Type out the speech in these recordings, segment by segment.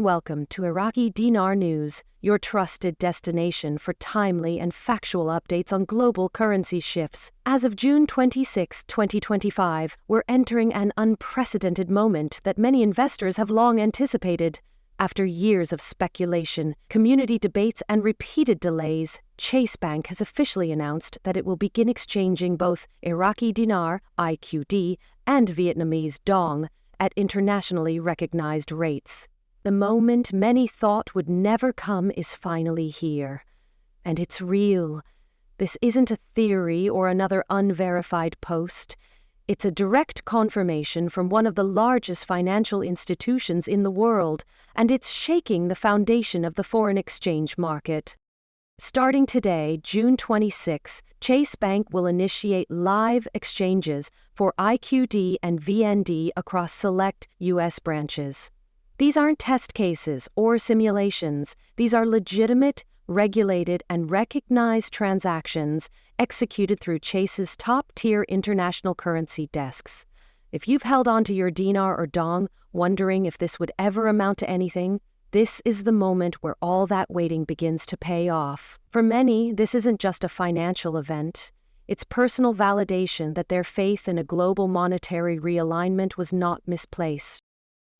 Welcome to Iraqi Dinar News, your trusted destination for timely and factual updates on global currency shifts. As of June 26, 2025, we're entering an unprecedented moment that many investors have long anticipated. After years of speculation, community debates, and repeated delays, Chase Bank has officially announced that it will begin exchanging both Iraqi Dinar, IQD, and Vietnamese Dong at internationally recognized rates. The moment many thought would never come is finally here. And it's real. This isn't a theory or another unverified post. It's a direct confirmation from one of the largest financial institutions in the world, and it's shaking the foundation of the foreign exchange market. Starting today, June 26, Chase Bank will initiate live exchanges for IQD and VND across select U.S. branches. These aren't test cases or simulations. These are legitimate, regulated, and recognized transactions executed through Chase's top-tier international currency desks. If you've held onto your dinar or dong, wondering if this would ever amount to anything, this is the moment where all that waiting begins to pay off. For many, this isn't just a financial event. It's personal validation that their faith in a global monetary realignment was not misplaced.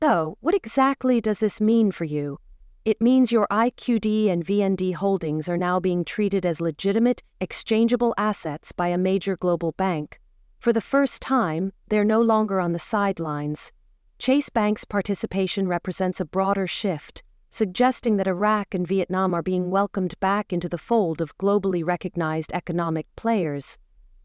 So, what exactly does this mean for you? It means your IQD and VND holdings are now being treated as legitimate, exchangeable assets by a major global bank. For the first time, they're no longer on the sidelines. Chase Bank's participation represents a broader shift, suggesting that Iraq and Vietnam are being welcomed back into the fold of globally recognized economic players.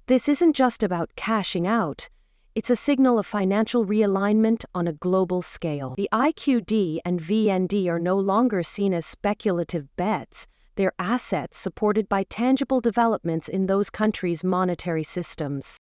This isn't just about cashing out. It's a signal of financial realignment on a global scale. The IQD and VND are no longer seen as speculative bets. They're assets supported by tangible developments in those countries' monetary systems.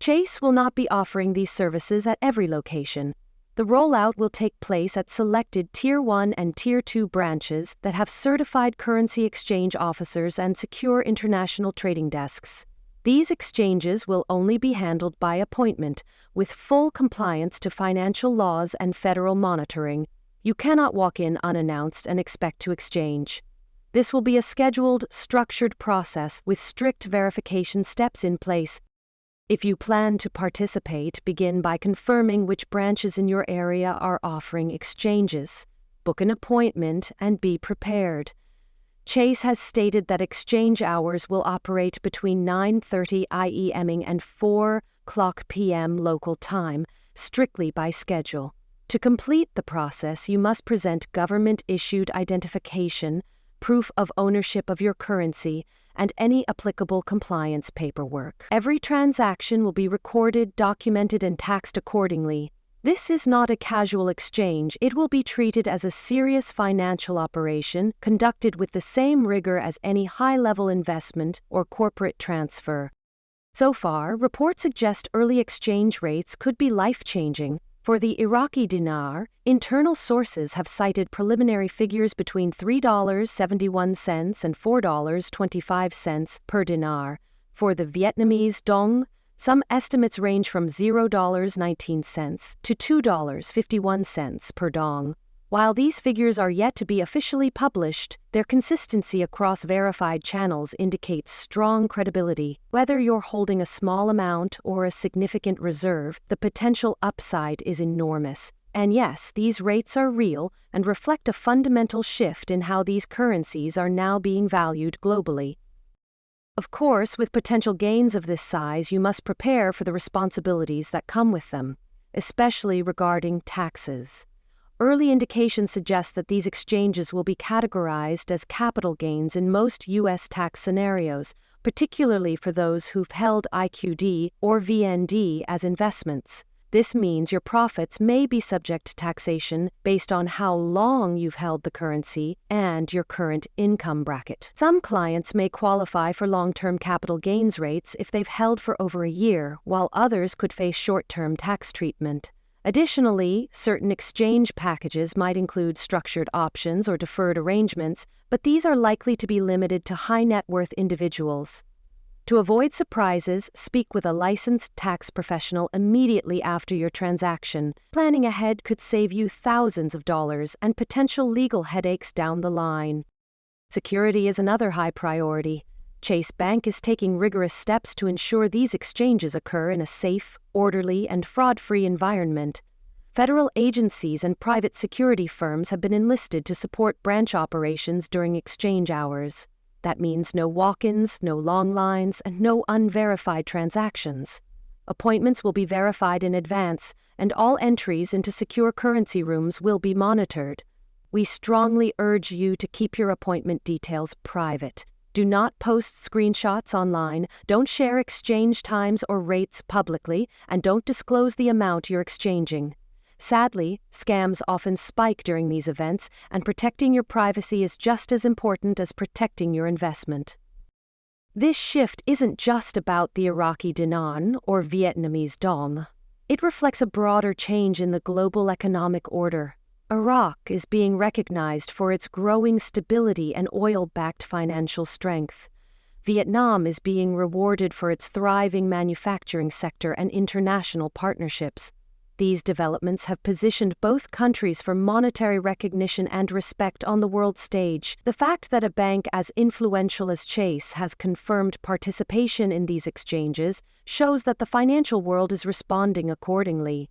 Chase will not be offering these services at every location. The rollout will take place at selected Tier 1 and Tier 2 branches that have certified currency exchange officers and secure international trading desks. These exchanges will only be handled by appointment, with full compliance to financial laws and federal monitoring. You cannot walk in unannounced and expect to exchange. This will be a scheduled, structured process with strict verification steps in place. If you plan to participate, begin by confirming which branches in your area are offering exchanges. Book an appointment and be prepared. Chase has stated that exchange hours will operate between 9:30 IEM and 4:00 p.m. local time, strictly by schedule. To complete the process, you must present government-issued identification, proof of ownership of your currency, and any applicable compliance paperwork. Every transaction will be recorded, documented, and taxed accordingly. This is not a casual exchange. It will be treated as a serious financial operation conducted with the same rigor as any high-level investment or corporate transfer. So far, reports suggest early exchange rates could be life-changing. For the Iraqi dinar, internal sources have cited preliminary figures between $3.71 and $4.25 per dinar. For the Vietnamese dong, some estimates range from $0.19 to $2.51 per dong. While these figures are yet to be officially published, their consistency across verified channels indicates strong credibility. Whether you're holding a small amount or a significant reserve, the potential upside is enormous. And yes, these rates are real and reflect a fundamental shift in how these currencies are now being valued globally. Of course, with potential gains of this size, you must prepare for the responsibilities that come with them, especially regarding taxes. Early indications suggest that these exchanges will be categorized as capital gains in most U.S. tax scenarios, particularly for those who've held IQD or VND as investments. This means your profits may be subject to taxation based on how long you've held the currency and your current income bracket. Some clients may qualify for long-term capital gains rates if they've held for over a year, while others could face short-term tax treatment. Additionally, certain exchange packages might include structured options or deferred arrangements, but these are likely to be limited to high-net-worth individuals. To avoid surprises, speak with a licensed tax professional immediately after your transaction. Planning ahead could save you thousands of dollars and potential legal headaches down the line. Security is another high priority. Chase Bank is taking rigorous steps to ensure these exchanges occur in a safe, orderly, and fraud-free environment. Federal agencies and private security firms have been enlisted to support branch operations during exchange hours. That means no walk-ins, no long lines, and no unverified transactions. Appointments will be verified in advance, and all entries into secure currency rooms will be monitored. We strongly urge you to keep your appointment details private. Do not post screenshots online, don't share exchange times or rates publicly, and don't disclose the amount you're exchanging. Sadly, scams often spike during these events, and protecting your privacy is just as important as protecting your investment. This shift isn't just about the Iraqi dinar or Vietnamese dong. It reflects a broader change in the global economic order. Iraq is being recognized for its growing stability and oil-backed financial strength. Vietnam is being rewarded for its thriving manufacturing sector and international partnerships. These developments have positioned both countries for monetary recognition and respect on the world stage. The fact that a bank as influential as Chase has confirmed participation in these exchanges shows that the financial world is responding accordingly.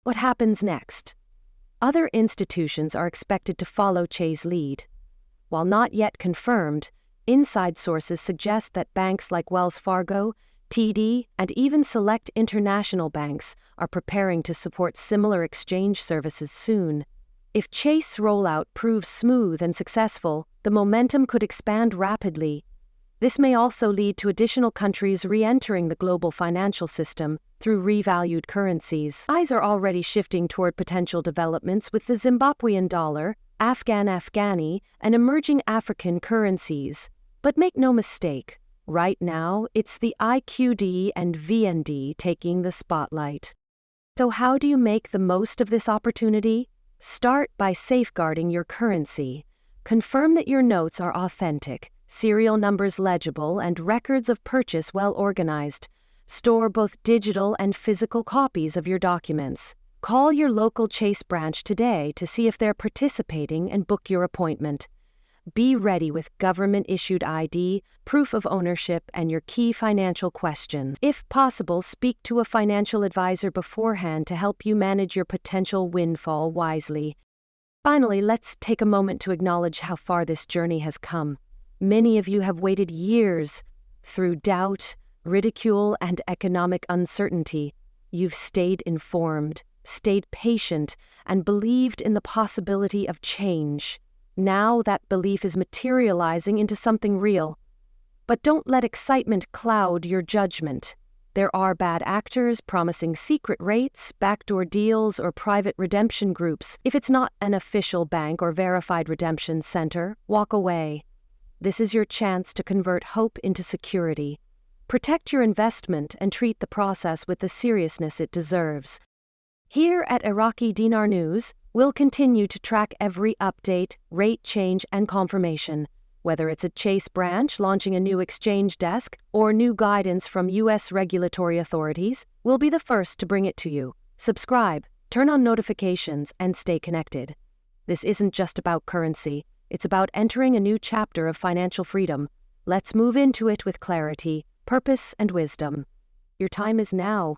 What happens next? Other institutions are expected to follow Chase's lead. While not yet confirmed, inside sources suggest that banks like Wells Fargo, TD, and even select international banks are preparing to support similar exchange services soon. If Chase Rollout proves smooth and successful, the momentum could expand rapidly. This may also lead to additional countries re-entering the global financial system through revalued currencies. Eyes are already shifting toward potential developments with the Zimbabwean dollar, Afghan Afghani, and emerging African currencies. But make no mistake, right now it's the IQD and VND taking the spotlight. So how do you make the most of this opportunity? Start by safeguarding your currency. Confirm that your notes are authentic, serial numbers legible, and records of purchase well organized. Store both digital and physical copies of your documents. Call your local Chase branch today to see if they're participating and book your appointment. Be ready with government-issued ID, proof of ownership, and your key financial questions. If possible, speak to a financial advisor beforehand to help you manage your potential windfall wisely. Finally, let's take a moment to acknowledge how far this journey has come. Many of you have waited years through doubt, ridicule, and economic uncertainty. You've stayed informed, stayed patient, and believed in the possibility of change. Now that belief is materializing into something real. But don't let excitement cloud your judgment. There are bad actors promising secret rates, backdoor deals, or private redemption groups. If it's not an official bank or verified redemption center, walk away. This is your chance to convert hope into security. Protect your investment and treat the process with the seriousness it deserves. Here at Iraqi Dinar News, we'll continue to track every update, rate change, and confirmation. Whether it's a Chase branch launching a new exchange desk or new guidance from U.S. regulatory authorities, we'll be the first to bring it to you. Subscribe, turn on notifications, and stay connected. This isn't just about currency. It's about entering a new chapter of financial freedom. Let's move into it with clarity, purpose, and wisdom. Your time is now.